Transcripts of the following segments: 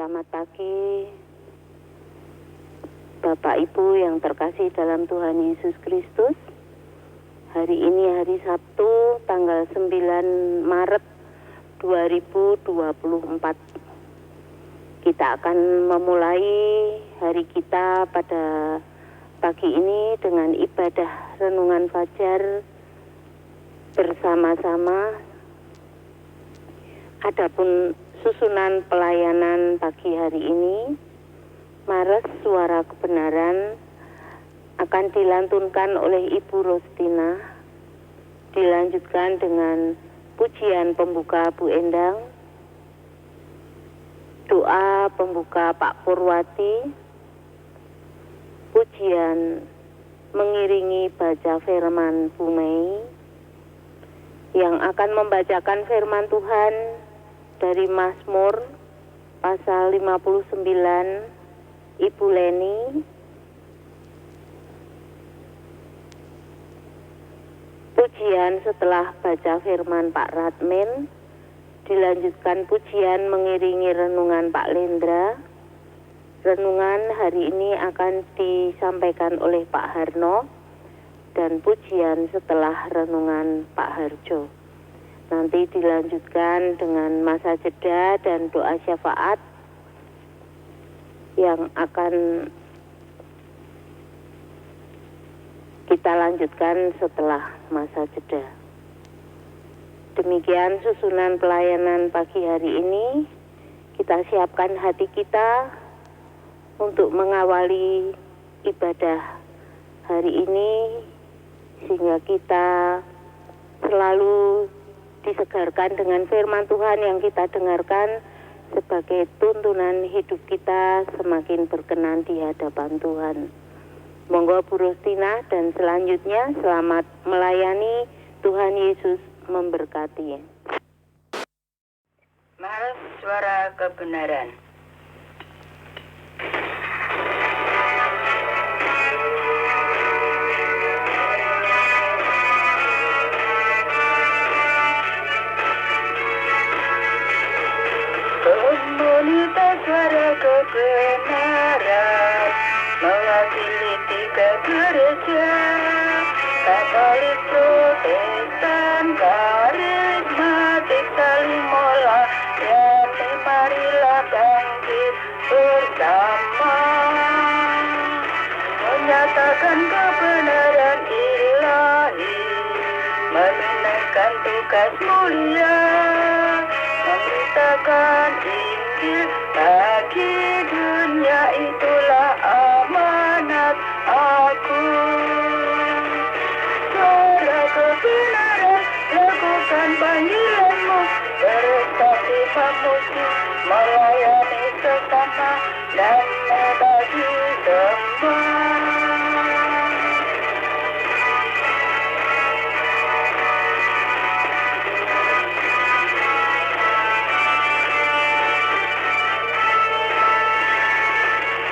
Selamat pagi Bapak Ibu yang terkasih dalam Tuhan Yesus Kristus. Hari ini hari Sabtu tanggal 9 Maret 2024. Kita akan memulai hari kita pada pagi ini dengan ibadah renungan fajar bersama-sama. Adapun susunan pelayanan pagi hari ini, Mares Suara Kebenaran akan dilantunkan oleh Ibu Rostina, dilanjutkan dengan pujian pembuka Bu Endang, doa pembuka Pak Purwati, pujian mengiringi baca firman Bu Mei, yang akan membacakan firman Tuhan dari Mazmur pasal 59, Ibu Leni. Pujian setelah baca firman Pak Radmin, dilanjutkan pujian mengiringi renungan Pak Lendra. Renungan hari ini akan disampaikan oleh Pak Harno dan pujian setelah renungan Pak Harjo. Nanti dilanjutkan dengan masa jeda dan doa syafaat yang akan kita lanjutkan setelah masa jeda. Demikian susunan pelayanan pagi hari ini. Kita siapkan hati kita untuk mengawali ibadah hari ini, sehingga kita selalu disegarkan dengan firman Tuhan yang kita dengarkan sebagai tuntunan hidup kita semakin berkenan di hadapan Tuhan. Monggo Bu Rostina, dan selanjutnya selamat melayani. Tuhan Yesus memberkati. Mares Suara Kebenaran. Komunitas Suara Kebenaran mewakili 3 gereja, Katolik, Protestan, Karismatik, saling mola, yakni marilah bangkit bersama, menyatakan kebenaran ilahi, menunaikan tugas mulia, memberitakan Injil bagi dunia, itulah amanat aku. Suara kebenaran, lakukan panggilanmu, bersaksi memuji, melayani sesama, dan membagi semua.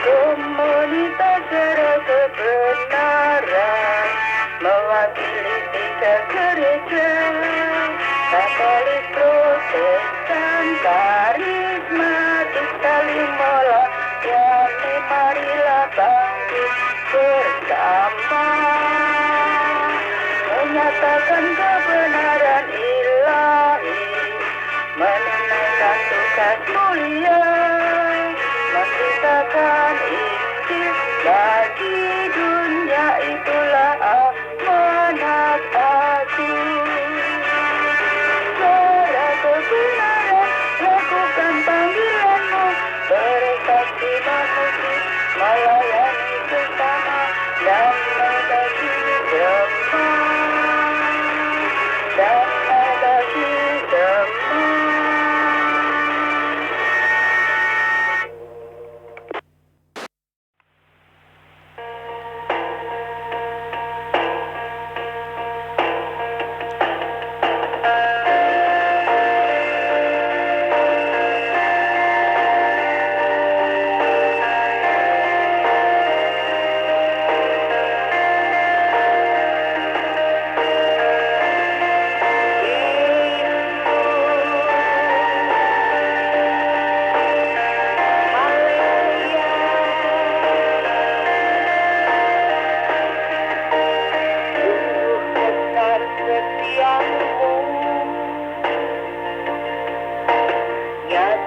Komunitas Suara Kebenaran mewakili 3 gereja, Katolik, Protestan, Karismatik, saling mola, yakni marilah bangkit bersama, menyatakan kebenaran ilahi, menunaikan tugas mulia, memberitakan Injil bagi dunia, itulah amanat aku. Suara kebenaran, lakukan panggilanmu, bersaksi memuji, melayani sesama, dan membagi semua, dan membagi semua.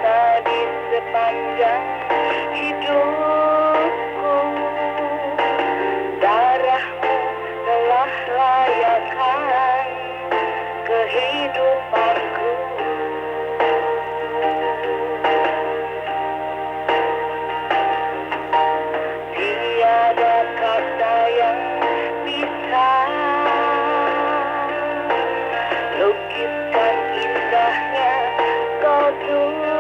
nyata di sepanjang hidupku. Darahmu telah layakkan kehidupanku. Tiada kata yang bisa lukiskan indahnya Kau Tuhan.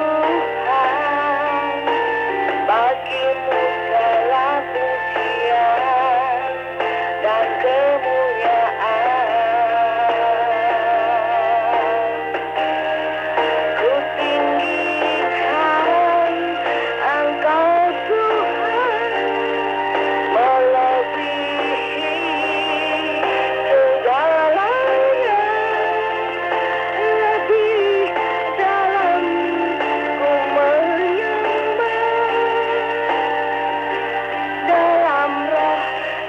Bagimu segala pujian dan kemuliaan. Ku tinggikan Engkau Tuhan, melebihi segalanya. Lebih dalam ku menyembah, dalam roh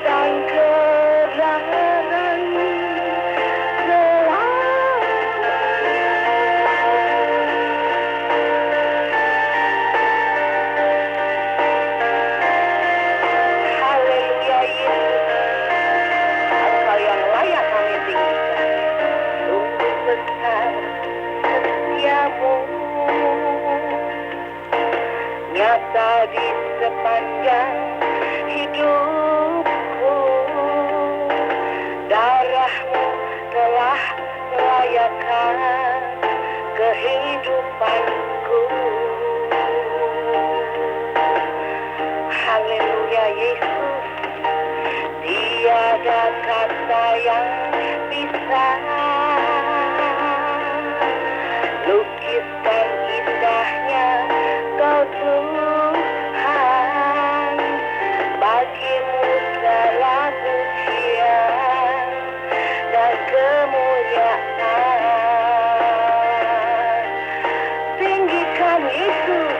dan kebenaran Haleluya Yesus, Engkau yang layak kami tinggikan. Sungguh besar setiamu, nyata di sepanjang hidupku. Darahmu telah melayakkan kehidupanku. Haleluya Yesus, tiada kata yang bisa lukiskan indahnya Kau Tuhan. Bagimu segala pujian dan kemuliaan. Tinggikan Yesus,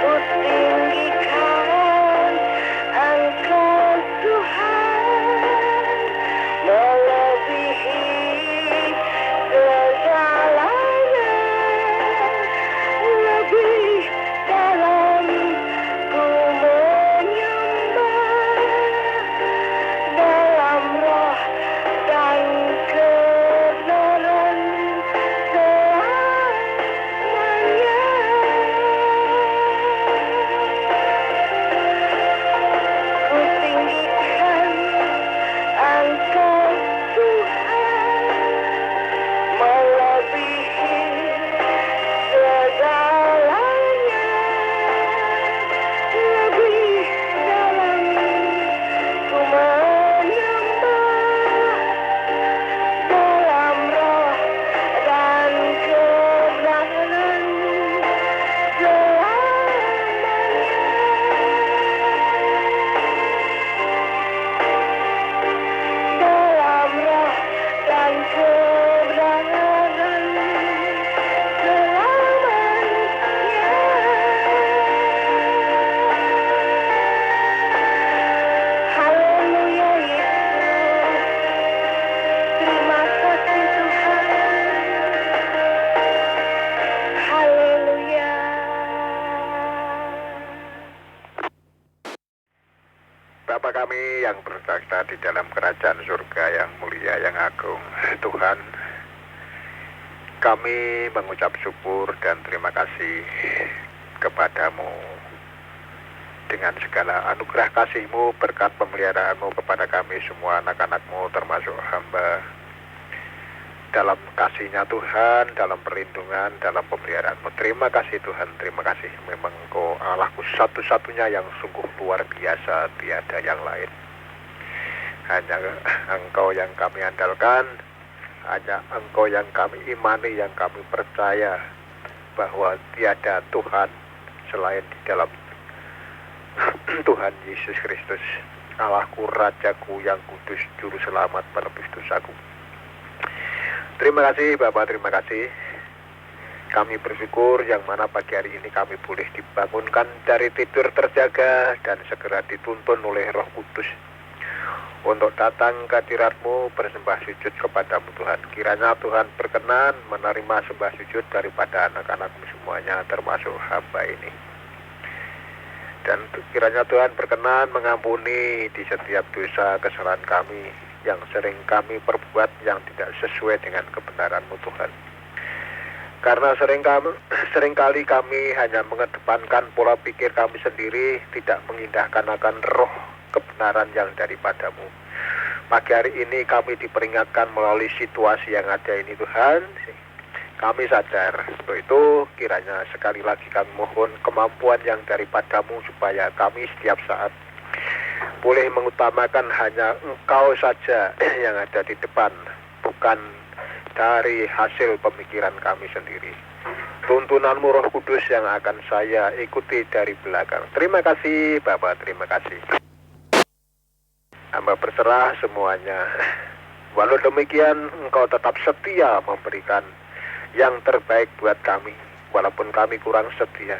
ku tinggikan Engkau Tuhan, melebihi segalanya. Lebih dalam ku menyembah, dalam roh dan kebenaran selamanya. Ku tinggikan Engkau Tuhan, melebihi segalanya. Lebih dalam ku menyembah, dalam roh dan kebenaran selamanya. Dalam roh dan kebenaran selamanya. Haleluya Yesus, terima kasih Tuhan. Haleluya. Bapa kami yang bertakhta di dalam kerajaan surga yang mulia, yang agung, Tuhan, kami mengucap syukur dan terima kasih kepadamu dengan segala anugerah kasih-Mu, berkat pemeliharaan-Mu kepada kami semua anak-anak-Mu termasuk hamba. Dalam kasih-Nya Tuhan, dalam perlindungan, dalam pemeliharaan-Mu. Terima kasih Tuhan, terima kasih. Memang Engkau Allahku satu-satunya yang sungguh luar biasa, tiada yang lain. Hanya Engkau yang kami andalkan, hanya Engkau yang kami imani, yang kami percaya bahwa tiada Tuhan selain di dalam Tuhan Yesus Kristus, Allahku, Rajaku yang kudus, Juru Selamat penebus dosaku. Terima kasih Bapak, terima kasih. Kami bersyukur yang mana pagi hari ini kami boleh dibangunkan dari tidur terjaga dan segera dituntun oleh Roh Kudus untuk datang ke hadirat-Mu bersembah sujud kepadamu Tuhan. Kiranya Tuhan berkenan menerima sembah sujud daripada anak-anak-Mu semuanya, termasuk hamba ini. Dan kiranya Tuhan berkenan mengampuni di setiap dosa kesalahan kami yang sering kami perbuat yang tidak sesuai dengan kebenaran-Mu Tuhan. Karena seringkali kami hanya mengedepankan pola pikir kami sendiri, tidak mengindahkan akan roh kebenaran yang daripada-Mu. Pagi hari ini kami diperingatkan melalui situasi yang ada ini Tuhan. Kami sadar, untuk itu kiranya sekali lagi kami mohon kemampuan yang daripada-Mu supaya kami setiap saat boleh mengutamakan hanya Engkau saja yang ada di depan, bukan dari hasil pemikiran kami sendiri. Tuntunan-Mu Roh Kudus yang akan saya ikuti dari belakang. Terima kasih Bapak, terima kasih. Hamba berserah semuanya. Walau demikian Engkau tetap setia memberikan yang terbaik buat kami, walaupun kami kurang setia.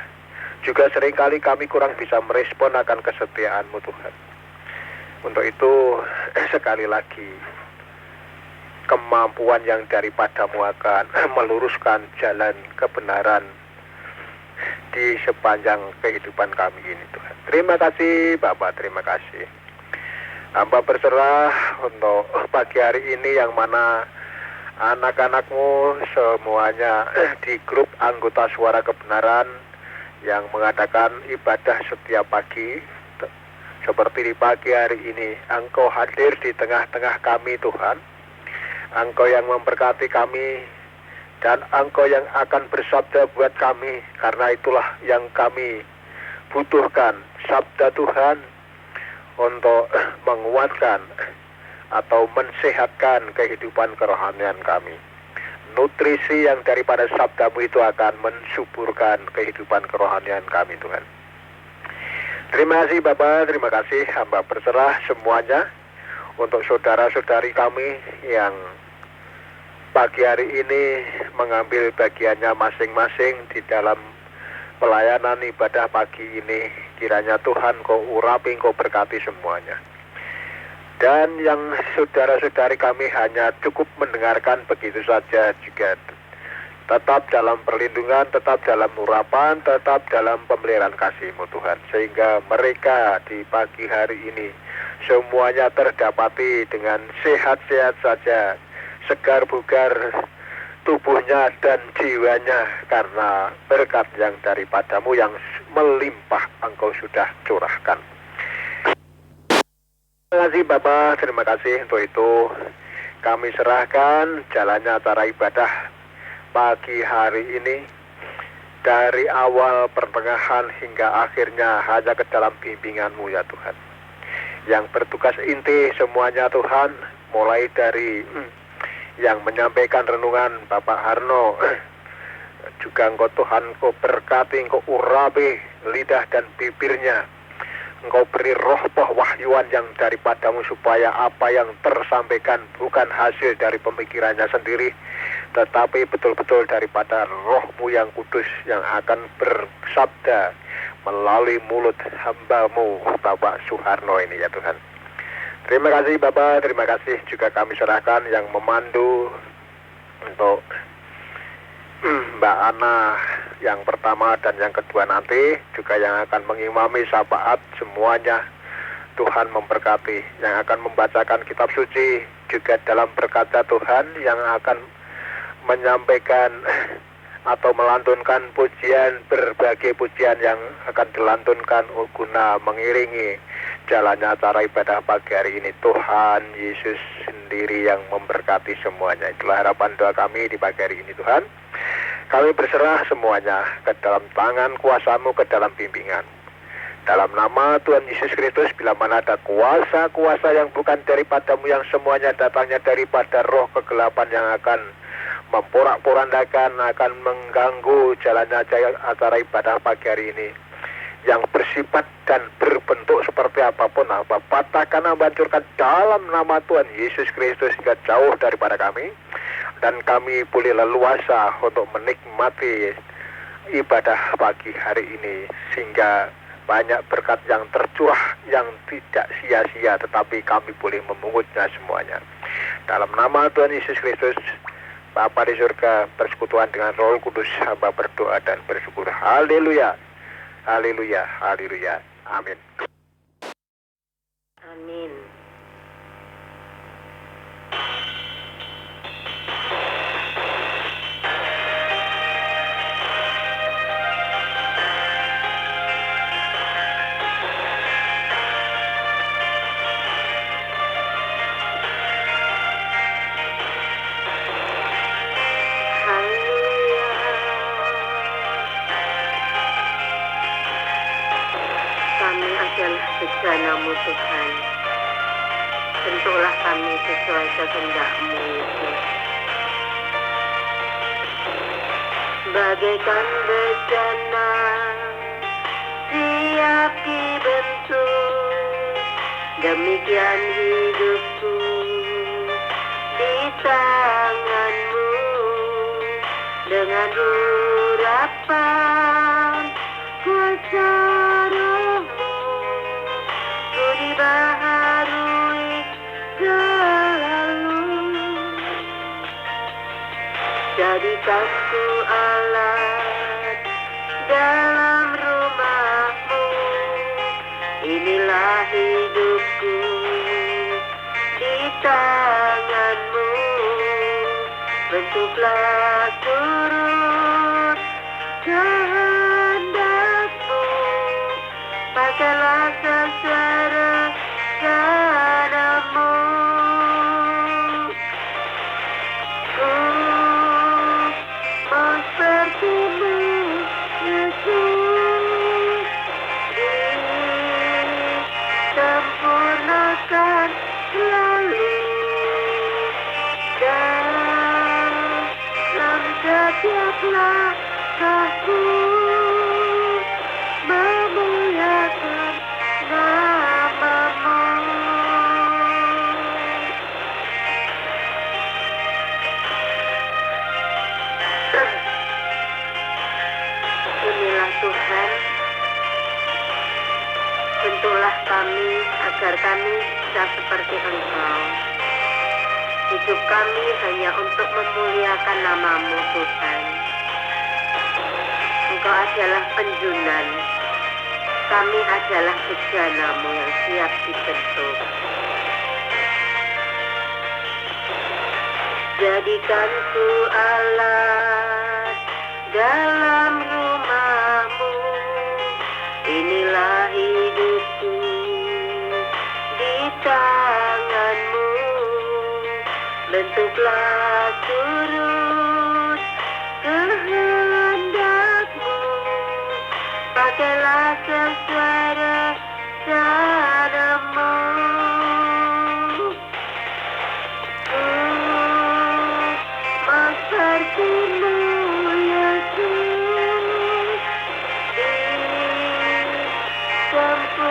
Juga seringkali kami kurang bisa merespon akan kesetiaan-Mu Tuhan. Untuk itu sekali lagi kemampuan yang daripada-Mu akan meluruskan jalan kebenaran di sepanjang kehidupan kami ini Tuhan. Terima kasih Bapak, terima kasih. Hamba berserah untuk pagi hari ini yang mana anak-anak-Mu semuanya di grup anggota Suara Kebenaran yang mengadakan ibadah setiap pagi. Seperti di pagi hari ini, Engkau hadir di tengah-tengah kami Tuhan. Engkau yang memberkati kami dan Engkau yang akan bersabda buat kami. Karena itulah yang kami butuhkan, sabda Tuhan untuk menguatkan atau mensehatkan kehidupan kerohanian kami. Nutrisi yang daripada sabda-Mu itu akan mensuburkan kehidupan kerohanian kami Tuhan. Terima kasih Bapak, terima kasih. Hamba berserah semuanya untuk saudara-saudari kami yang pagi hari ini mengambil bagiannya masing-masing di dalam pelayanan ibadah pagi ini. Kiranya Tuhan Kau urapi, Kau berkati semuanya. Dan yang saudara-saudari kami hanya cukup mendengarkan begitu saja, juga tetap dalam perlindungan, tetap dalam urapan, tetap dalam pemeliharaan kasih-Mu Tuhan. Sehingga mereka di pagi hari ini semuanya terdapati dengan sehat-sehat saja, segar bugar tubuhnya dan jiwanya, karena berkat yang daripada-Mu yang melimpah Engkau sudah curahkan. Terima kasih Bapak, terima kasih. Untuk itu kami serahkan jalannya acara ibadah pagi hari ini dari awal, pertengahan hingga akhirnya hanya ke dalam bimbingan-Mu ya Tuhan. Yang bertugas inti semuanya Tuhan, mulai dari yang menyampaikan renungan Bapak Harno, juga Engkau Tuhan Engkau berkati, Engkau urapi lidah dan bibirnya. Engkau beri roh pewahyuan yang daripada-Mu supaya apa yang tersampaikan bukan hasil dari pemikirannya sendiri, tetapi betul-betul daripada Roh-Mu yang kudus yang akan bersabda melalui mulut hamba-Mu Bapak Suharno ini ya Tuhan. Terima kasih Bapak, terima kasih. Juga kami serahkan yang memandu untuk Mbak Ana yang pertama dan yang kedua nanti, juga yang akan mengimami syafaat semuanya. Tuhan memberkati, yang akan membacakan kitab suci juga dalam berkata Tuhan, yang akan menyampaikan atau melantunkan pujian, berbagai pujian yang akan dilantunkan guna mengiringi jalannya acara ibadah pagi hari ini. Tuhan Yesus sendiri yang memberkati semuanya. Itulah harapan doa kami di pagi hari ini Tuhan. Kami berserah semuanya ke dalam tangan kuasa-Mu, ke dalam bimbingan. Dalam nama Tuhan Yesus Kristus, bila mana ada kuasa-kuasa yang bukan daripada-Mu, yang semuanya datangnya daripada roh kegelapan yang akan memporak-porandakan, akan mengganggu jalannya acara ibadah pagi hari ini, yang bersifat dan berbentuk seperti apapun, apa patahkan, hancurkan dalam nama Tuhan Yesus Kristus hingga jauh daripada kami, dan kami boleh leluasa untuk menikmati ibadah pagi hari ini, sehingga banyak berkat yang tercurah yang tidak sia-sia, tetapi kami boleh memungutnya semuanya. Dalam nama Tuhan Yesus Kristus, Bapa di surga, persekutuan dengan Roh Kudus, hamba berdoa dan bersyukur. Haleluya, haleluya, haleluya. Amin. Amin. Kami adalah bejana-Mu Tuhan. Bentuklah kami sesuai kehendak-Mu, Yesus. Bagaikan bejana siap dibentuk, demikian hidupku di tangan-Mu. Dengan urapan kuasa Roh-Mu, ku dibaharui selalu. Jadikanku alat dalam rumah-Mu, inilah hidupku di tangan-Mu. Bentuklah turut kehendak-Mu, pakailah secara rencana-Mu. Ku mau seperti-Mu, Yesus, disempurnakan selalu. Dalam setiap langkahku memuliakan nama-Mu. Inilah Tuhan, bentuklah kami agar kami bisa seperti Engkau. Hidup kami hanya untuk memuliakan nama-Mu, Tuhan. Engkau adalah penjunan, kami adalah bejana-Mu yang siap dibentuk. Jadikanku alat dalam rumah-Mu, inilah hidupku di tangan-Mu. Bentuklah turut kehendak-Mu, pakailah sesuai rencana-Mu. Mau seperti-Mu, Yesus,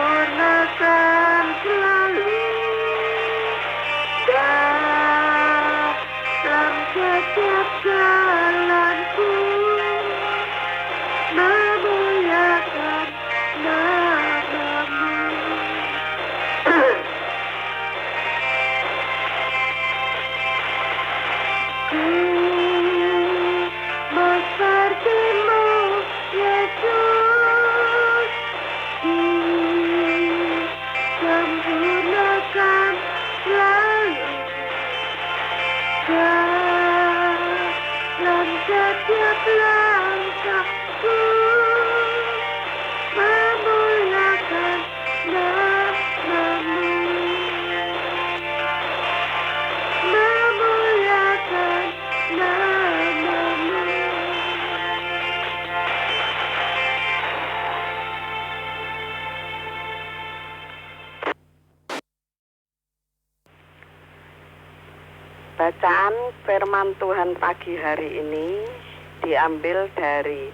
disempurnakan selalu. Dalam setiap jalanku memuliakan nama-Mu. Ku mau seperti-Mu, Yesus, disempurnakan selalu. Dalam setiap langkahku memuliakan nama-Mu. Memuliakan nama-Mu. Bacaan firman Tuhan pagi hari ini diambil dari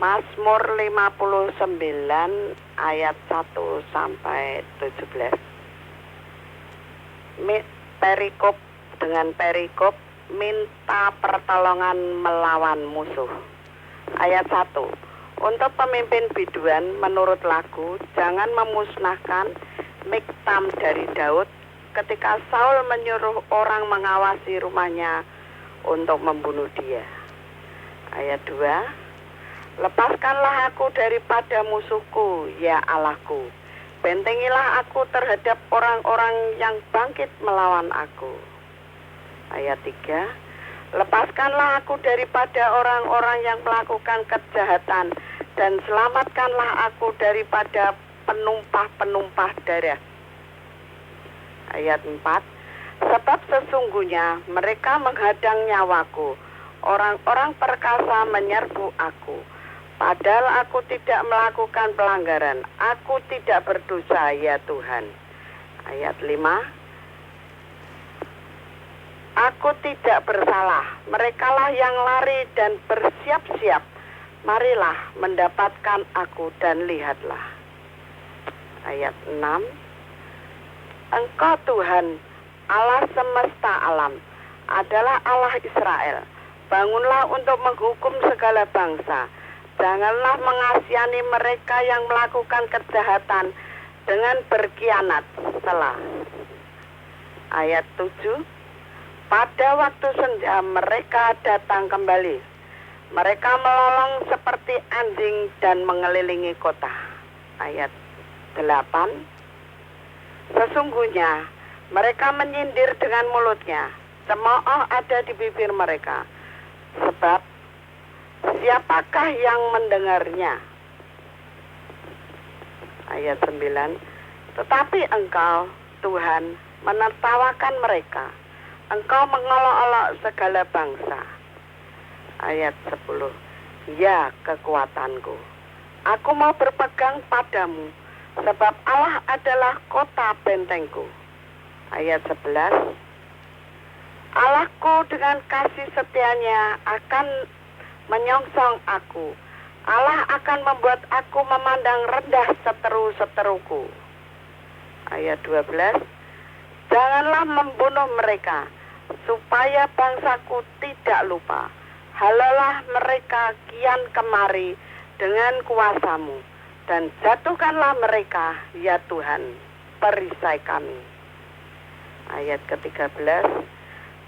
Mazmur 59 ayat 1 sampai 17. Perikop dengan perikop minta pertolongan melawan musuh. Ayat 1. Untuk pemimpin biduan menurut lagu, jangan memusnahkan Miktam dari Daud ketika Saul menyuruh orang mengawasi rumahnya untuk membunuh dia. Ayat 2, lepaskanlah aku daripada musuhku, ya Allahku. Bentengilah aku terhadap orang-orang yang bangkit melawan aku. Ayat 3, lepaskanlah aku daripada orang-orang yang melakukan kejahatan dan selamatkanlah aku daripada penumpah-penumpah darah. Ayat 4, sebab sesungguhnya mereka menghadang nyawaku, orang-orang perkasa menyerbu aku. Padahal aku tidak melakukan pelanggaran, aku tidak berdosa ya Tuhan. Ayat 5, aku tidak bersalah, merekalah yang lari dan bersiap-siap. Marilah mendapatkan aku dan lihatlah. Ayat 6, Engkau Tuhan, Allah semesta alam, adalah Allah Israel. Bangunlah untuk menghukum segala bangsa. Janganlah mengasihani mereka yang melakukan kejahatan dengan berkhianat. Selah. Ayat 7, pada waktu senja mereka datang kembali. Mereka melolong seperti anjing dan mengelilingi kota. Ayat 8, sesungguhnya mereka menyindir dengan mulutnya, cemooh ada di bibir mereka. Sebab siapakah yang mendengarnya? Ayat 9, tetapi Engkau, Tuhan, menertawakan mereka. Engkau mengolok-olok segala bangsa. Ayat 10, ya kekuatanku, aku mau berpegang padamu, sebab Allah adalah kota bentengku. Ayat 11, Allahku dengan kasih setianya akan menyongsong aku. Allah akan membuat aku memandang rendah seteru-seteruku. Ayat 12, janganlah membunuh mereka, supaya bangsaku tidak lupa. Halalah mereka kian kemari dengan kuasamu, dan jatuhkanlah mereka, ya Tuhan, perisai kami. Ayat ke-13,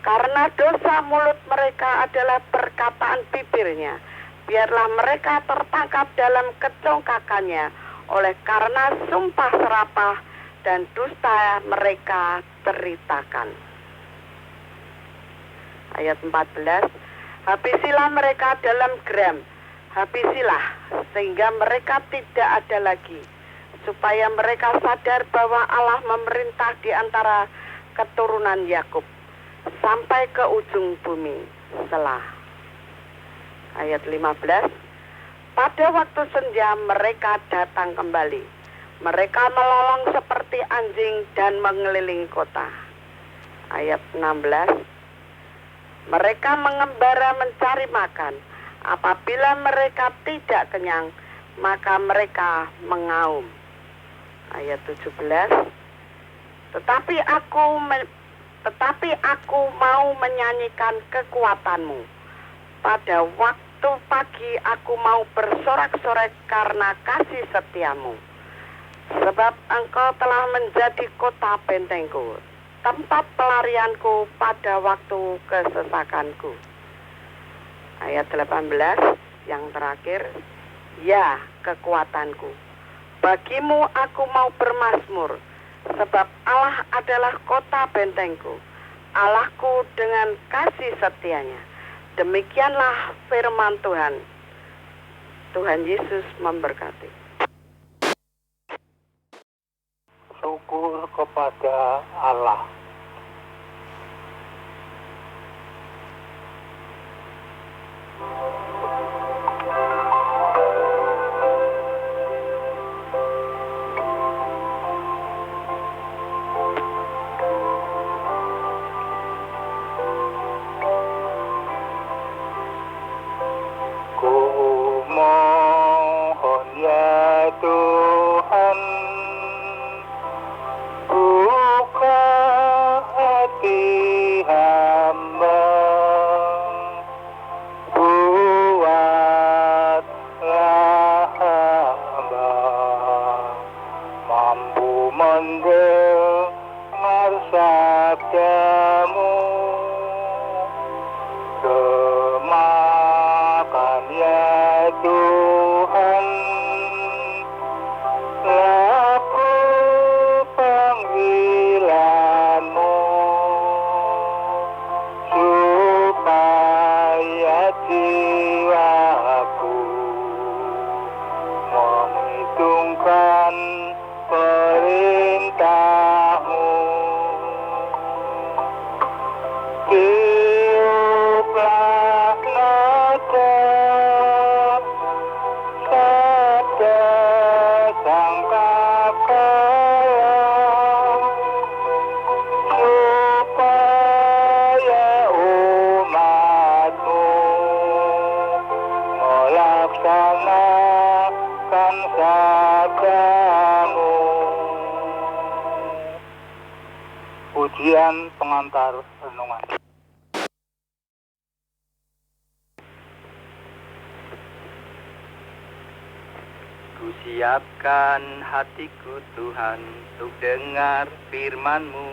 karena dosa mulut mereka adalah perkataan bibirnya, biarlah mereka tertangkap dalam kecongkakannya, oleh karena sumpah serapah dan dusta mereka ceritakan. Ayat 14, habisilah mereka dalam geram, habisilah sehingga mereka tidak ada lagi, supaya mereka sadar bahwa Allah memerintah di antara keturunan Yakub sampai ke ujung bumi. Selah. Ayat 15, pada waktu senja mereka datang kembali. Mereka melolong seperti anjing dan mengelilingi kota. Ayat 16, mereka mengembara mencari makan. Apabila mereka tidak kenyang, maka mereka mengaum. Ayat 17, tetapi aku mau menyanyikan kekuatanmu. Pada waktu pagi aku mau bersorak-sorai karena kasih setiamu. Sebab engkau telah menjadi kota bentengku, tempat pelarianku pada waktu kesesakanku. Ayat 18 yang terakhir, ya kekuatanku, bagimu aku mau bermazmur, sebab Allah adalah kota bentengku, Allahku dengan kasih setianya. Demikianlah firman Tuhan. Tuhan Yesus memberkati. Syukur kepada Allah. Ku mohon ya Tuhan, buka hati hamba, buatlah mendengar sabdamu. Semakan ya Tuhan laku panggilanmu, supaya jiwaku menghitungkan perintahmu. Tiuplah nada sabda sangkakala, supaya umatmu melaksanakan sabdamu. Pujian pengantar renungan. Kusiapkan hatiku Tuhan untuk dengar firman-Mu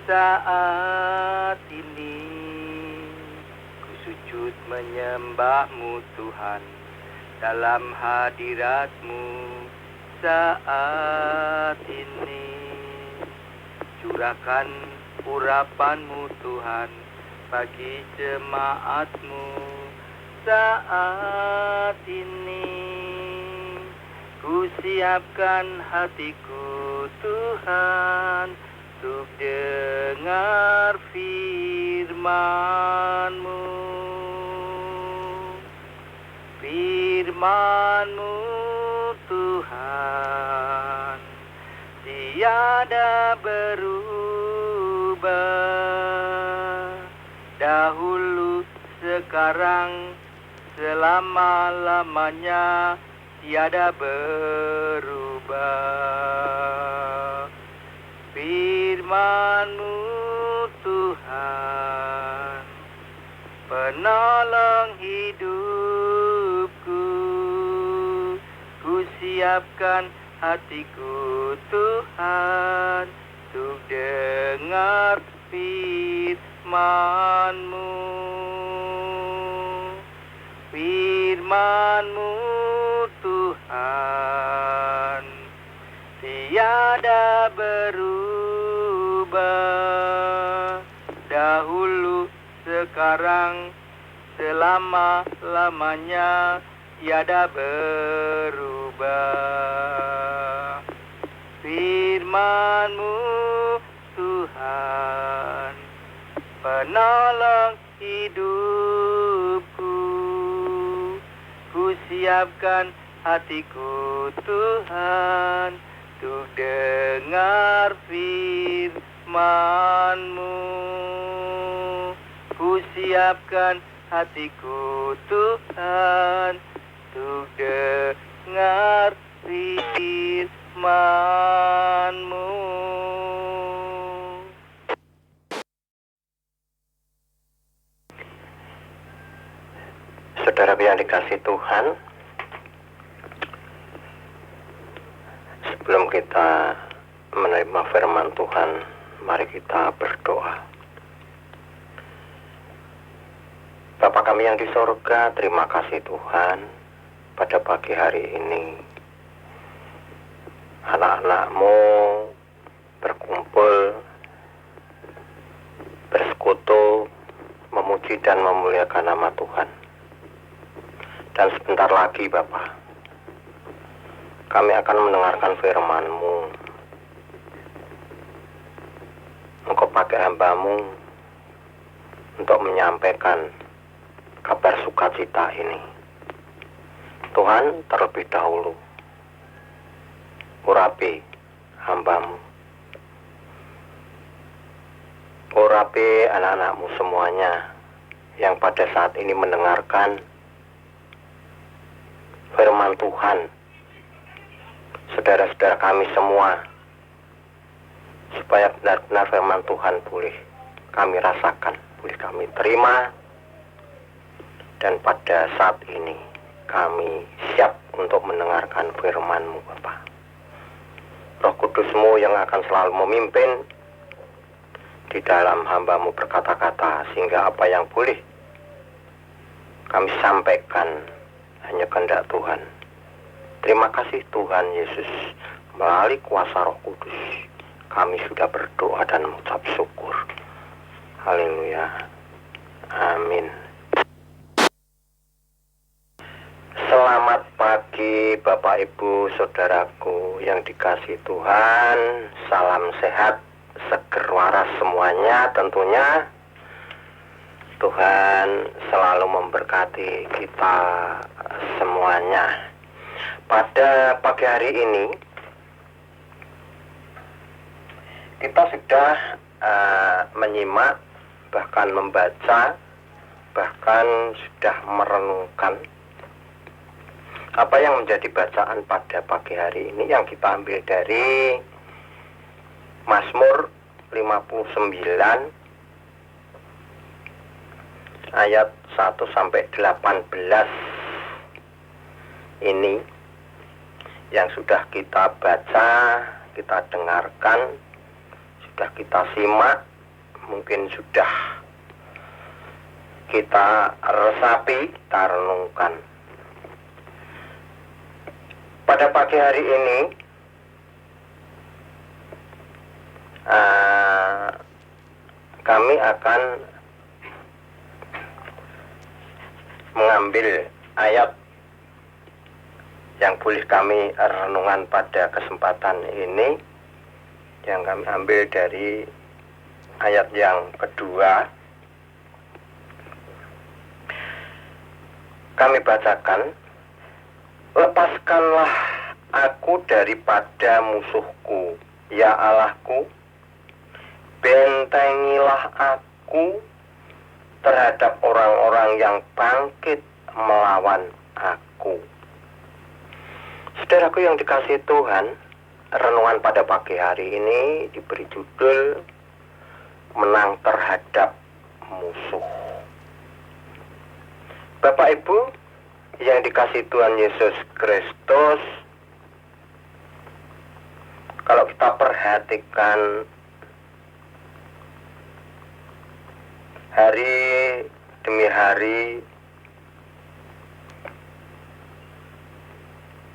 saat ini. Ku sujud menyembah-Mu Tuhan dalam hadirat-Mu saat ini. Curahkan urapan-Mu Tuhan bagi jemaat-Mu saat ini. Ku siapkan hatiku Tuhan untuk dengar firman-Mu. Firman-Mu Tuhan tiada berubah, dahulu, sekarang, selama-lamanya tiada berubah. Firman-Mu Tuhan penolong hidupku. Ku siapkan hatiku Tuhan untuk dengar firman-Mu. Firman-Mu Tuhan tiada berubah, dahulu, sekarang, selama-lamanya tiada berubah. Firman-Mu Tuhan penolong hidupku. Ku siapkan hatiku Tuhan untuk dengar firman-Mu. Ku siapkan hatiku Tuhan untuk dengar firman-Mu. Saudara yang dikasihi Tuhan, sebelum kita menerima firman Tuhan, mari kita berdoa. Bapa kami yang di sorga, terima kasih Tuhan pada pagi hari ini. Anak-anak-Mu berkumpul, bersekutu, memuji dan memuliakan nama Tuhan. Dan sebentar lagi Bapa, kami akan mendengarkan firman-Mu. Engkau pakai hamba-Mu untuk menyampaikan kabar sukacita ini. Tuhan, terlebih dahulu urapi hamba-Mu, urapi anak-anak-Mu semuanya yang pada saat ini mendengarkan firman Tuhan. Saudara-saudara kami semua, supaya benar-benar firman Tuhan boleh kami rasakan, boleh kami terima, dan pada saat ini kami siap untuk mendengarkan firman-Mu Bapa. Roh Kudus Kudus-Mu yang akan selalu memimpin di dalam hamba-Mu berkata-kata, sehingga apa yang boleh kami sampaikan hanya kehendak Tuhan. Terima kasih Tuhan Yesus, melalui kuasa Roh Kudus kami sudah berdoa dan mengucap syukur. Haleluya. Amin. Selamat pagi Bapak Ibu Saudaraku yang dikasihi Tuhan. Salam sehat, seger waras semuanya tentunya. Tuhan selalu memberkati kita semuanya. Pada pagi hari ini kita sudah menyimak, bahkan membaca, bahkan sudah merenungkan apa yang menjadi bacaan pada pagi hari ini yang kita ambil dari Mazmur 59 ayat 1 sampai 18 ini yang sudah kita baca, kita dengarkan, sudah kita simak, mungkin sudah kita resapi, kita renungkan. Pada pagi hari ini kami akan mengambil ayat yang boleh kami renungan pada kesempatan ini, yang kami ambil dari ayat yang kedua. Kami bacakan, lepaskanlah aku daripada musuhku, ya Allahku, bentengilah aku terhadap orang-orang yang bangkit melawan aku. Saudaraku yang dikasihi Tuhan, renungan pada pagi hari ini diberi judul Menang Terhadap Musuh. Bapak Ibu yang dikasihi Tuhan Yesus Kristus, kalau kita perhatikan hari demi hari,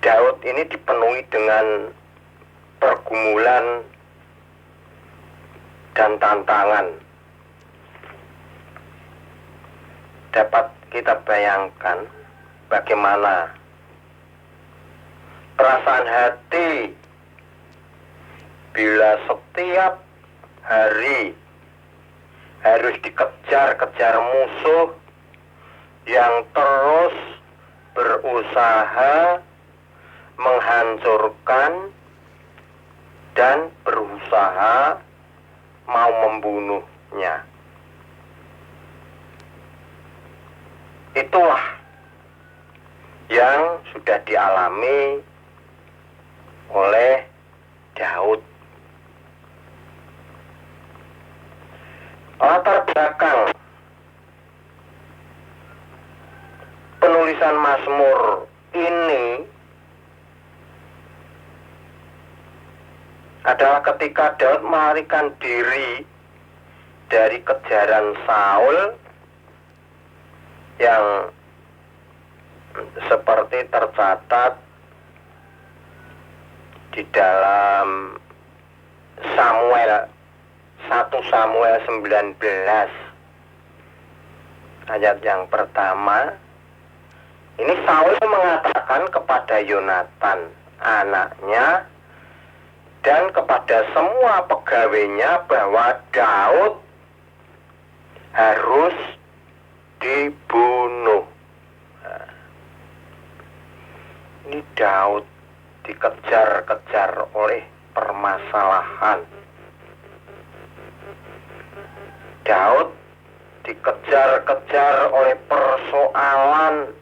Daud ini dipenuhi dengan pergumulan dan tantangan. Dapat kita bayangkan bagaimana perasaan hati bila setiap hari harus dikejar-kejar musuh yang terus berusaha menghancurkan dan berusaha mau membunuhnya. Itulah yang sudah dialami oleh Daud. Latar belakang penulisan Mazmur ini adalah ketika Daud melarikan diri dari kejaran Saul yang seperti tercatat di dalam 1 Samuel 19 ayat yang pertama. Ini Saul mengatakan kepada Yonatan anaknya dan kepada semua pegawainya bahwa Daud harus dibunuh. Nah, ini Daud dikejar-kejar oleh permasalahan. Daud dikejar-kejar oleh persoalan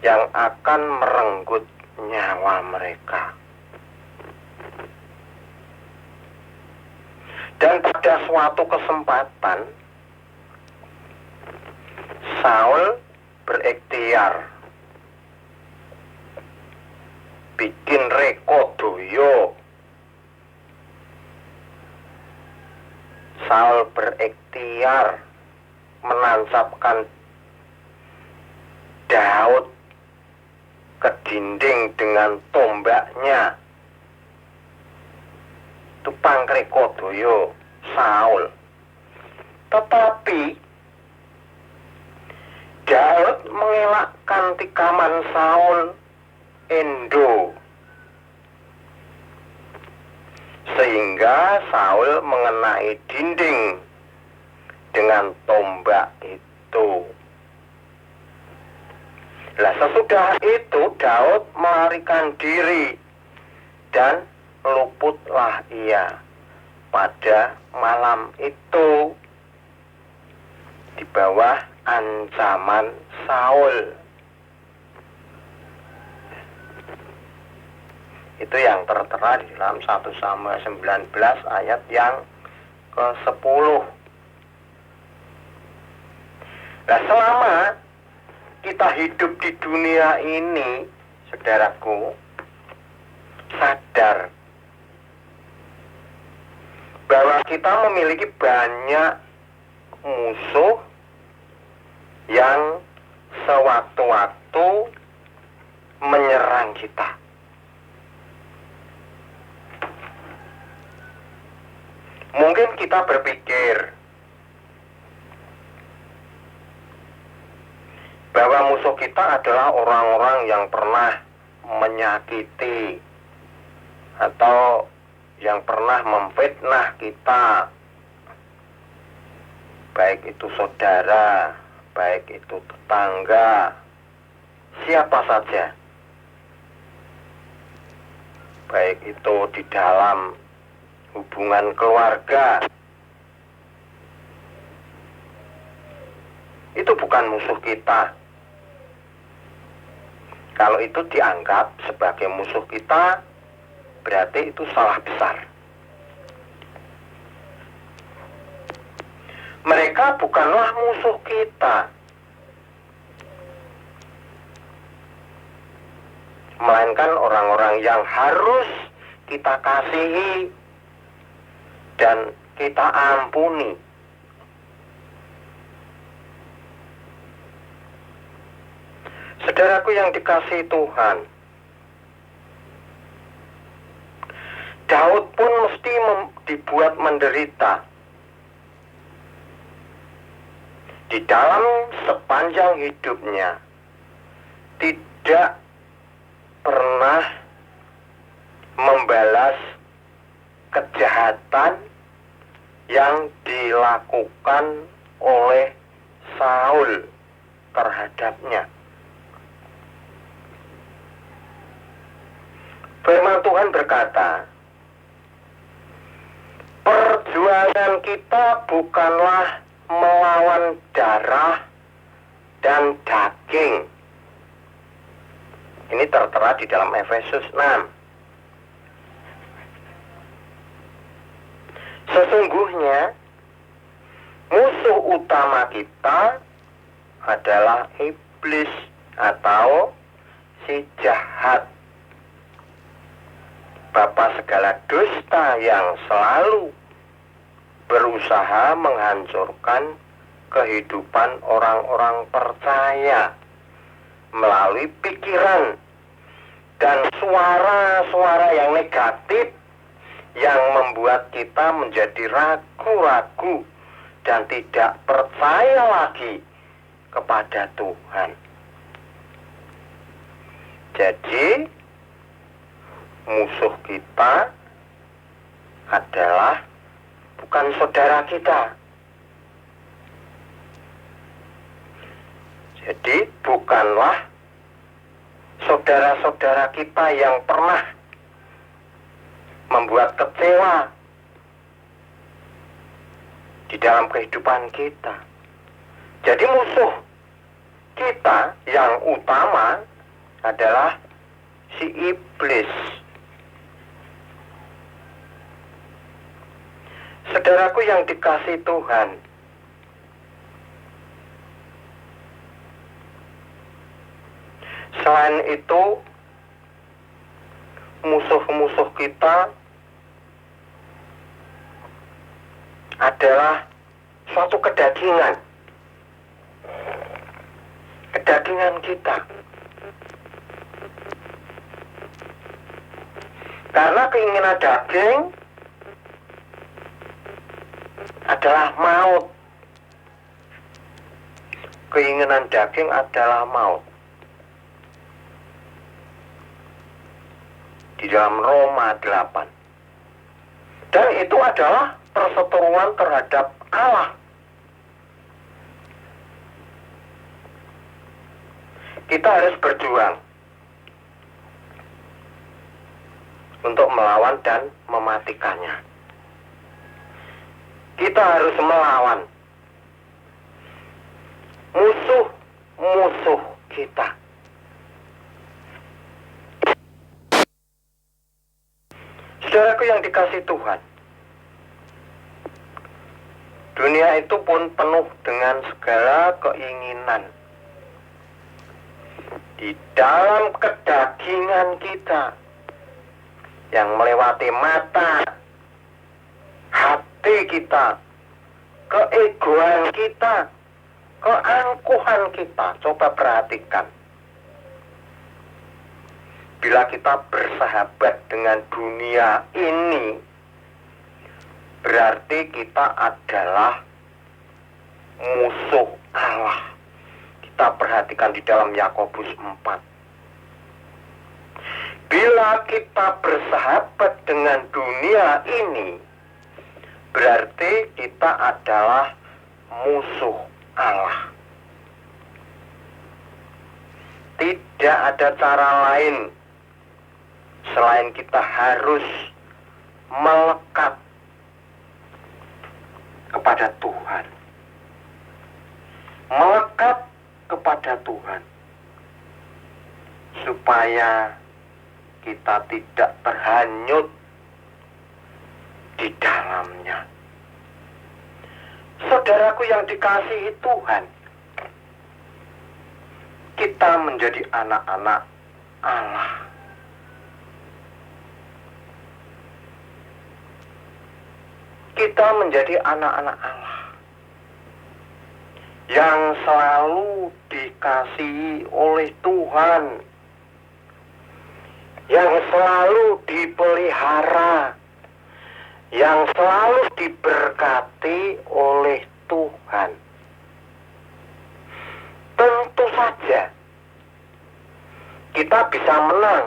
yang akan merenggut nyawa mereka. Dan pada suatu kesempatan Saul berikhtiar bikin rekodoyo berikhtiar menancapkan Daud ke dinding dengan tombaknya. Itu Pangkrikodoyo Saul. Tetapi Daud mengelakkan tikaman Saul endo, sehingga Saul mengenai dinding dengan tombak itu. Nah, sesudah itu Daud melarikan diri dan luputlah ia pada malam itu di bawah ancaman Saul. Itu yang tertera di dalam 1 Samuel 19 ayat yang ke-10. Nah, selama kita hidup di dunia ini, saudaraku, sadar bahwa kita memiliki banyak musuh yang sewaktu-waktu menyerang kita. Mungkin kita berpikir bahwa musuh kita adalah orang-orang yang pernah menyakiti atau yang pernah memfitnah kita, baik itu saudara, baik itu tetangga, siapa saja, baik itu di dalam hubungan keluarga. Itu bukan musuh kita. Kalau itu dianggap sebagai musuh kita, berarti itu salah besar. Mereka bukanlah musuh kita, melainkan orang-orang yang harus kita kasihi dan kita ampuni. Saudaraku yang dikasihi Tuhan, Daud pun mesti dibuat menderita. Di dalam sepanjang hidupnya tidak pernah membalas kejahatan yang dilakukan oleh Saul terhadapnya. Firman Tuhan berkata, perjuangan kita bukanlah melawan darah dan daging. Ini tertera di dalam Efesus 6. Sesungguhnya musuh utama kita adalah iblis atau si jahat, bapa segala dusta yang selalu berusaha menghancurkan kehidupan orang-orang percaya melalui pikiran dan suara-suara yang negatif yang membuat kita menjadi ragu-ragu dan tidak percaya lagi kepada Tuhan. Jadi musuh kita adalah bukan saudara kita. Jadi bukanlah saudara-saudara kita yang pernah membuat kecewa di dalam kehidupan kita. Jadi musuh kita yang utama adalah si iblis. Saudaraku yang dikasihi Tuhan, selain itu musuh-musuh kita adalah suatu kedagingan. Kedagingan kita. Karena keinginan daging adalah maut. Keinginan daging adalah maut. Di dalam Roma 8. Dan itu adalah perseteruan terhadap Allah. Kita harus berjuang untuk melawan dan mematikannya. Kita harus melawan musuh-musuh kita. Saudaraku yang dikasihi Tuhan, dunia itu pun penuh dengan segala keinginan. Di dalam kedagingan kita yang melewati mata, hati kita, keegoan kita, keangkuhan kita. Coba perhatikan. Bila kita bersahabat dengan dunia ini, berarti kita adalah musuh Allah. Kita perhatikan di dalam Yakobus 4. Bila kita bersahabat dengan dunia ini, berarti kita adalah musuh Allah. Tidak ada cara lain selain kita harus melekat kepada Tuhan. Melekat kepada Tuhan. Supaya kita tidak terhanyut di dalamnya. Saudaraku yang dikasihi Tuhan, kita menjadi anak-anak Allah. Kita menjadi anak-anak Allah yang selalu dikasihi oleh Tuhan, yang selalu dipelihara, yang selalu diberkati oleh Tuhan. Tentu saja kita bisa menang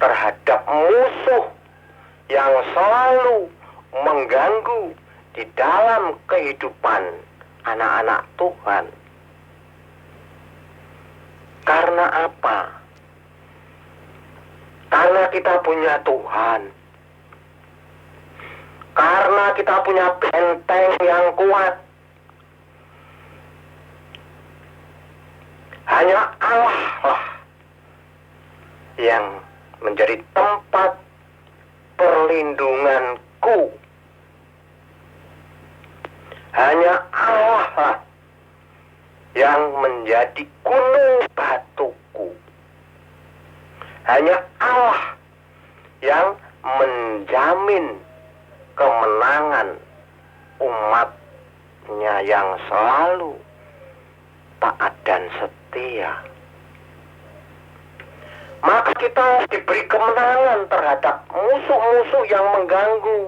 terhadap musuh yang selalu mengganggu di dalam kehidupan anak-anak Tuhan. Karena apa? Karena kita punya Tuhan. Karena kita punya benteng yang kuat. Hanya Allah lah yang menjadi tempat perlindunganku. Hanya Allah lah yang menjadi gunung batuku. Hanya Allah yang menjamin kemenangan umatnya yang selalu taat dan setia. Maka kita diberi kemenangan terhadap musuh-musuh yang mengganggu,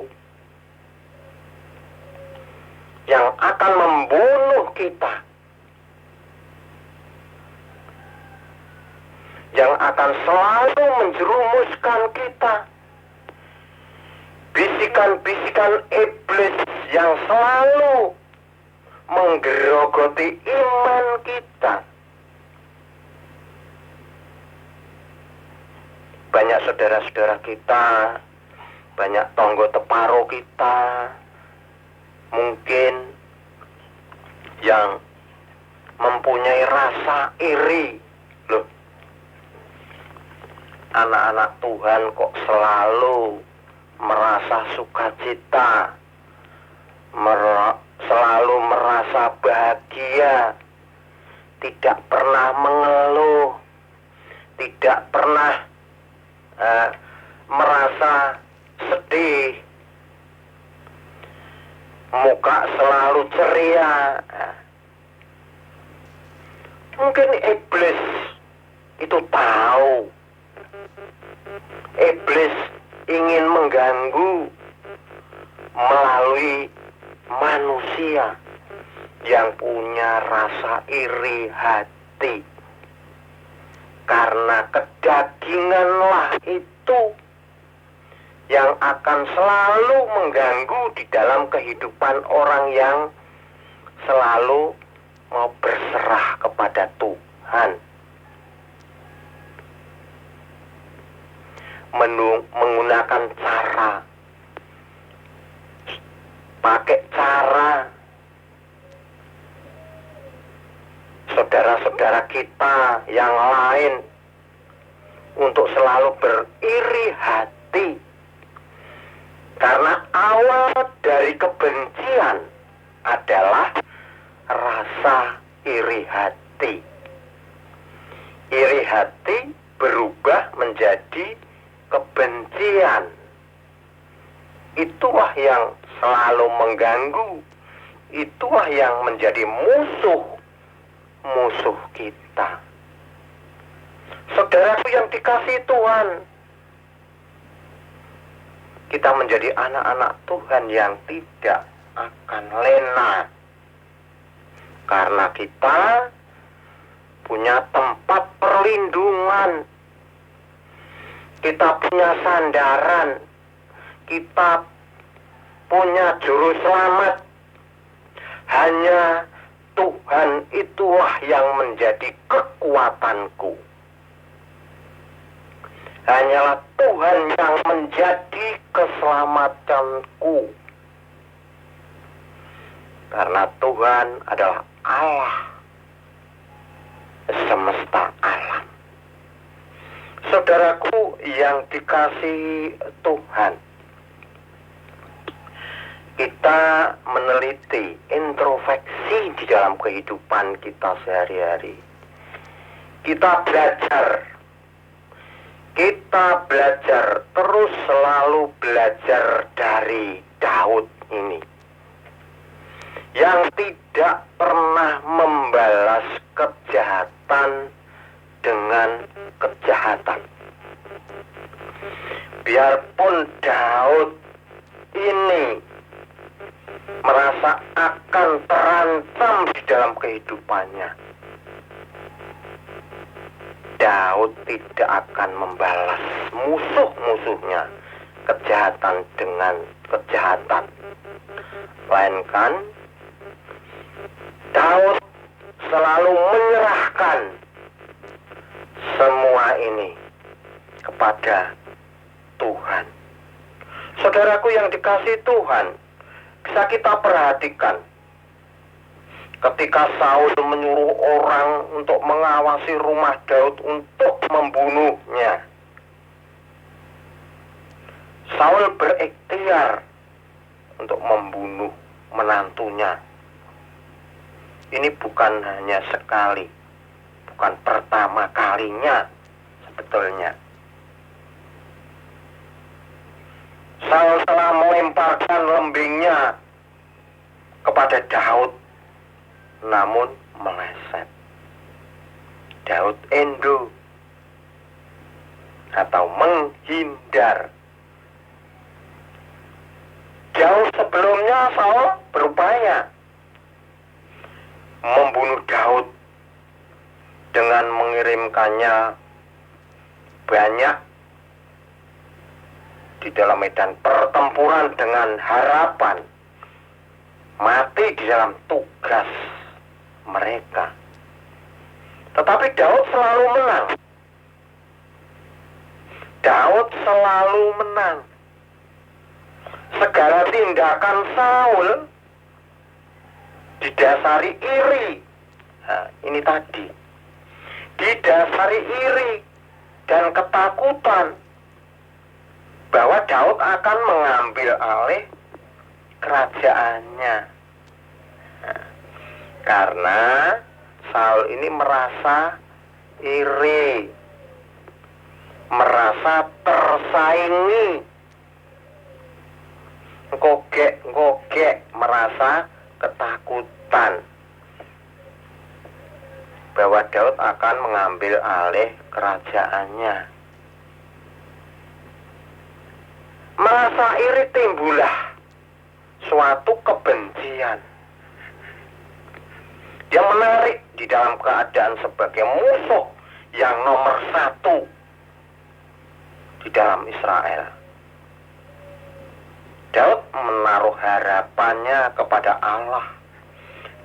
yang akan membunuh kita, yang akan selalu menjerumuskan kita. Bisikan-bisikan iblis yang selalu menggerogoti iman kita. Banyak saudara-saudara kita, banyak tonggo teparo kita, mungkin yang mempunyai rasa iri. Loh, anak-anak Tuhan kok selalu merasa sukacita, selalu merasa bahagia, tidak pernah mengeluh, tidak pernah merasa sedih. muka selalu ceria. Mungkin iblis itu tahu. Iblis ingin mengganggu melalui manusia yang punya rasa iri hati. Karena kedaginganlah itu yang akan selalu mengganggu di dalam kehidupan orang yang selalu mau berserah kepada Tuhan. Menggunakan pakai cara saudara-saudara kita yang lain untuk selalu beriri hati. Karena awal dari kebencian adalah rasa iri hati. Iri hati berubah menjadi kebencian. Itulah yang selalu mengganggu. Itulah yang menjadi musuh kita. Saudaraku yang dikasihi Tuhan, kita menjadi anak-anak Tuhan yang tidak akan lena. Karena kita punya tempat perlindungan. Kita punya sandaran. Kita punya juru selamat. Hanya Tuhan itulah yang menjadi kekuatanku. Hanyalah Tuhan yang menjadi keselamatanku. Karena Tuhan adalah Allah semesta alam. Saudaraku yang dikasihi Tuhan, kita meneliti introspeksi di dalam kehidupan kita sehari-hari. Kita belajar terus selalu belajar dari Daud ini, yang tidak pernah membalas kejahatan dengan kejahatan. Biarpun Daud ini merasa akan terancam di dalam kehidupannya, Daud tidak akan membalas musuh-musuhnya kejahatan dengan kejahatan. Melainkan Daud selalu menyerahkan semua ini kepada Tuhan. Saudaraku yang dikasihi Tuhan, bisa kita perhatikan ketika Saul menyuruh orang untuk mengawasi rumah Daud untuk membunuhnya. Saul berikhtiar untuk membunuh menantunya. Ini bukan hanya sekali, bukan pertama kalinya sebetulnya. Saul telah melemparkan lembingnya kepada Daud, namun meleset. Daud endo atau menghindar. Jauh sebelumnya Saul berupaya membunuh Daud dengan mengirimkannya banyak di dalam medan pertempuran dengan harapan mati di dalam tugas mereka. Tetapi Daud selalu menang. Daud selalu menang. Segala tindakan Saul didasari iri. Nah, ini tadi. Didasari iri dan ketakutan bahwa Daud akan mengambil alih kerajaannya. Nah, karena Saul ini merasa iri, merasa tersaingi, ngogek merasa ketakutan bahwa Daud akan mengambil alih kerajaannya. Merasa iri timbullah suatu kebencian yang menarik di dalam keadaan sebagai musuh yang nomor satu di dalam Israel. Daud menaruh harapannya kepada Allah.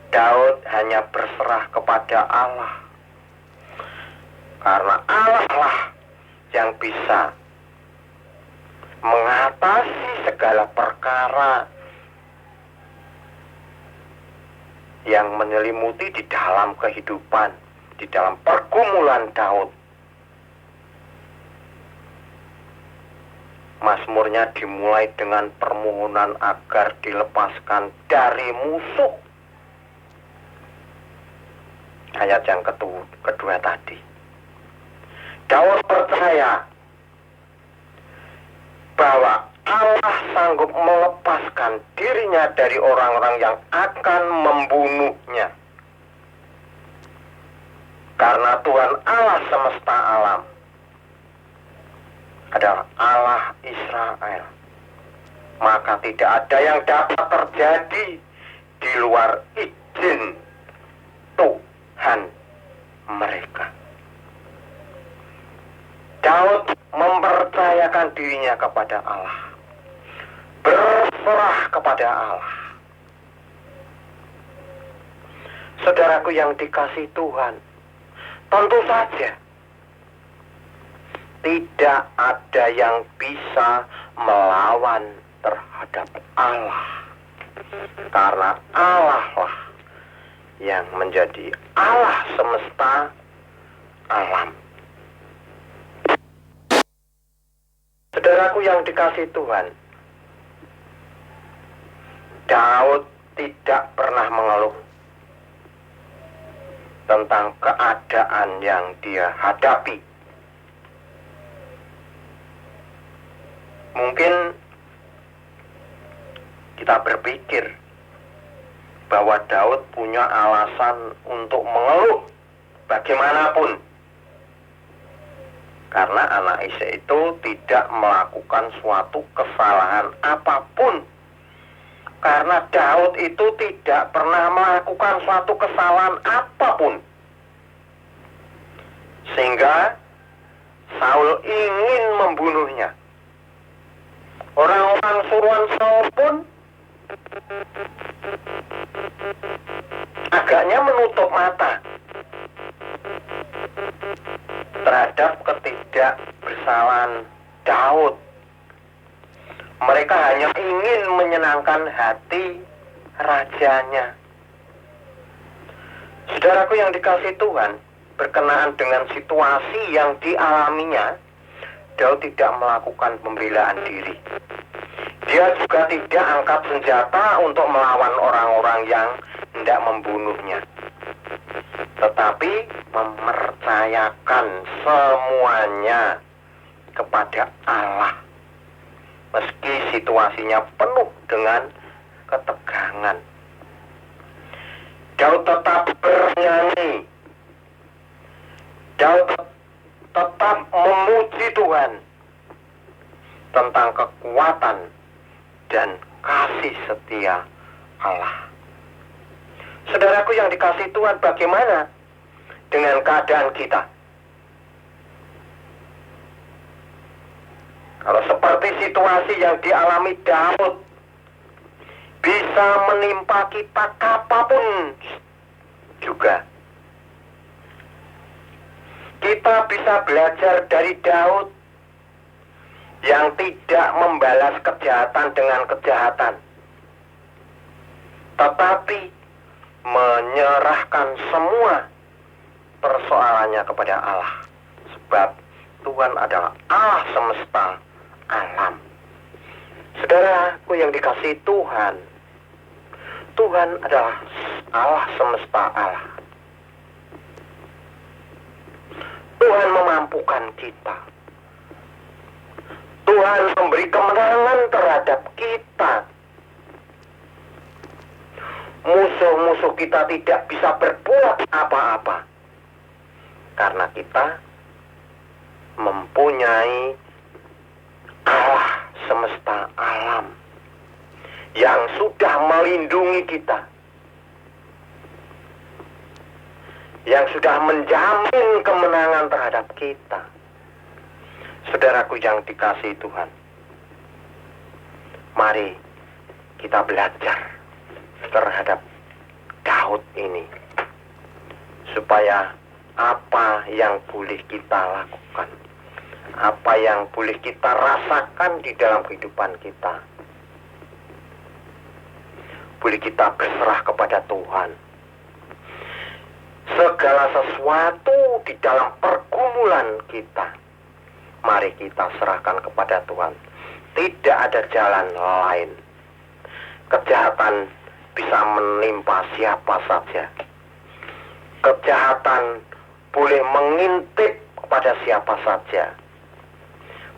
Daud hanya berserah kepada Allah. Karena Allah lah yang bisa mengatasi segala perkara yang menyelimuti di dalam kehidupan, di dalam pergumulan Daud. Mazmurnya dimulai dengan permohonan agar dilepaskan dari musuh. Ayat yang kedua tadi. Daud percaya bahwa Allah sanggup melepaskan dirinya dari orang-orang yang akan membunuhnya. Karena Tuhan Allah semesta alam adalah Allah Israel, maka tidak ada yang dapat terjadi di luar izin Tuhan mereka. Daud mempercayakan dirinya kepada Allah, berserah kepada Allah. Saudaraku yang dikasihi Tuhan, tentu saja tidak ada yang bisa melawan terhadap Allah. Karena Allah lah yang menjadi Allah semesta alam. Saudaraku yang dikasihi Tuhan, Daud tidak pernah mengeluh tentang keadaan yang dia hadapi. Mungkin kita berpikir bahwa Daud punya alasan untuk mengeluh bagaimanapun. Karena anak Isai itu tidak melakukan suatu kesalahan apapun. Karena Daud itu tidak pernah melakukan suatu kesalahan apapun. Sehingga Saul ingin membunuhnya. Orang-orang suruhan Saul pun agaknya menutup mata terhadap ketidakbersalahan Daud. Mereka hanya ingin menyenangkan hati rajanya. Saudaraku yang dikasihi Tuhan, berkenaan dengan situasi yang dialaminya, Daud tidak melakukan pembelaan diri. Dia juga tidak angkat senjata untuk melawan orang-orang yang hendak membunuhnya. Tetapi mempercayakan semuanya kepada Allah. Meski situasinya penuh dengan ketegangan. Daud tetap bernyanyi. Daud tetap memuji Tuhan tentang kekuatan dan kasih setia Allah. Saudaraku yang dikasihi Tuhan, bagaimana dengan keadaan kita? Kalau seperti situasi yang dialami Daud bisa menimpa kita kapanpun juga. Kita bisa belajar dari Daud yang tidak membalas kejahatan dengan kejahatan, tetapi menyerahkan semua persoalannya kepada Allah. Sebab Tuhan adalah Allah semesta alam. Saudaraku yang dikasihi Tuhan, Tuhan adalah Allah semesta alam. Tuhan memampukan kita. Tuhan memberi kemenangan terhadap kita musuh-musuh kita tidak bisa berbuat apa-apa. Karena kita mempunyai Allah semesta alam yang sudah melindungi kita, yang sudah menjamin kemenangan terhadap kita. Saudaraku yang dikasihi Tuhan, mari kita belajar terhadap Daud ini, supaya apa yang boleh kita lakukan, apa yang boleh kita rasakan di dalam kehidupan kita, boleh kita berserah kepada Tuhan. Segala sesuatu di dalam pergumulan kita, mari kita serahkan kepada Tuhan. Tidak ada jalan lain. Kejahatan bisa menimpa siapa saja. Kejahatan boleh mengintip kepada siapa saja,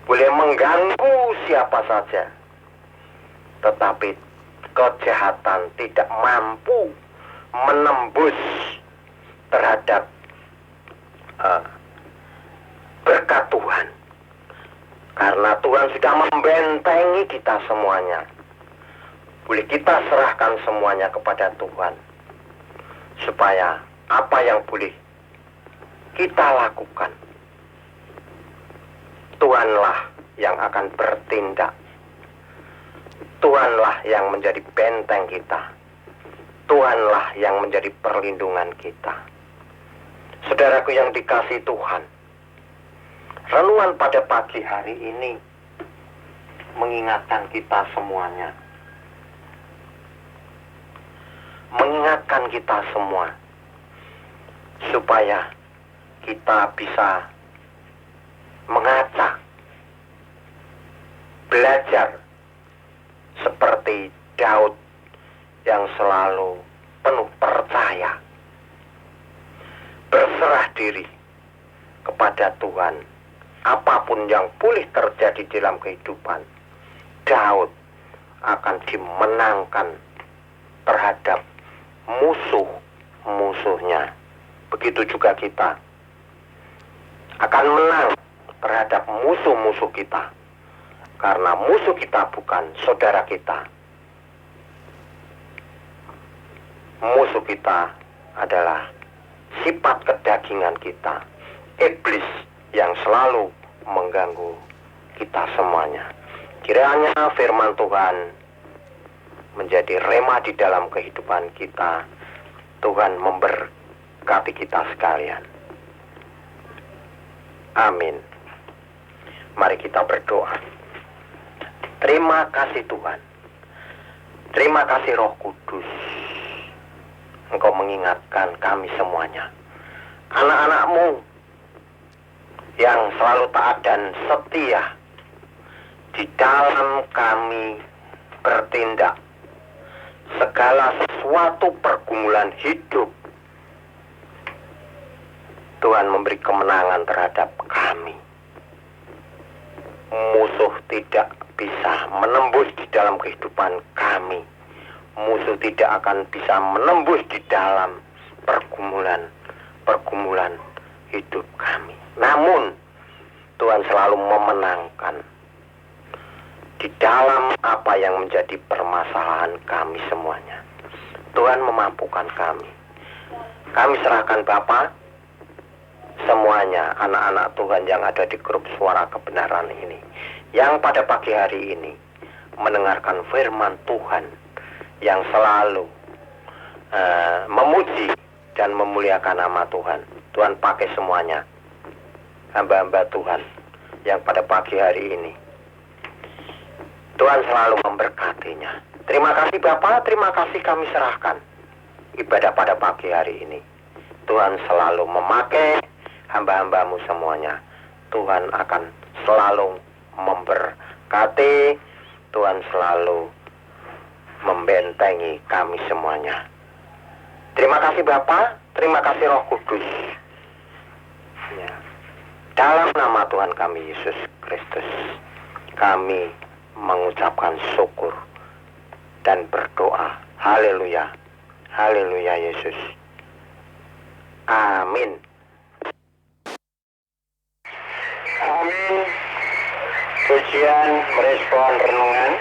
boleh mengganggu siapa saja, tetapi kejahatan tidak mampu menembus terhadap berkat Tuhan. Karena Tuhan sudah membentengi kita semuanya. Boleh kita serahkan semuanya kepada Tuhan, supaya apa yang boleh kita lakukan, Tuhanlah yang akan bertindak. Tuhanlah yang menjadi benteng kita. Tuhanlah yang menjadi perlindungan kita. Saudaraku yang dikasihi Tuhan, renungan pada pagi hari ini mengingatkan kita semuanya. Mengingatkan kita semua supaya kita bisa mengaca, belajar seperti Daud yang selalu penuh percaya, berserah diri kepada Tuhan. Apapun yang boleh terjadi dalam kehidupan, Daud akan dimenangkan terhadap musuh-musuhnya. Begitu juga kita akan menang terhadap musuh-musuh kita, karena musuh kita bukan saudara kita. Musuh kita adalah sifat kedagingan kita, iblis yang selalu mengganggu kita semuanya. Kiranya firman Tuhan menjadi rema di dalam kehidupan kita. Tuhan memberkati kita sekalian. Amin. Mari kita berdoa. Terima kasih Tuhan. Terima kasih Roh Kudus. Engkau mengingatkan kami semuanya, anak-anak-Mu yang selalu taat dan setia di dalam kami bertindak. Segala sesuatu pergumulan hidup, Tuhan memberi kemenangan terhadap kami. Musuh tidak bisa menembus di dalam kehidupan kami. Musuh tidak akan bisa menembus di dalam pergumulan hidup kami. Namun Tuhan selalu memenangkan di dalam apa yang menjadi permasalahan kami semuanya. Tuhan memampukan kami. Kami serahkan Bapa semuanya, anak-anak Tuhan yang ada di grup suara kebenaran ini, yang pada pagi hari ini mendengarkan firman Tuhan, yang selalu memuji dan memuliakan nama Tuhan. Tuhan pakai semuanya, hamba-hamba Tuhan yang pada pagi hari ini, Tuhan selalu memberkatinya. Terima kasih Bapa, terima kasih kami serahkan ibadah pada pagi hari ini. Tuhan selalu memakai hamba-hambamu semuanya. Tuhan akan selalu memberkati. Tuhan selalu membentengi kami semuanya. Terima kasih Bapa, terima kasih Roh Kudus. Ya. Dalam nama Tuhan kami Yesus Kristus, kami mengucapkan syukur dan berdoa. Haleluya, Haleluya Yesus. Amin. Amin. Pujian merespon renungan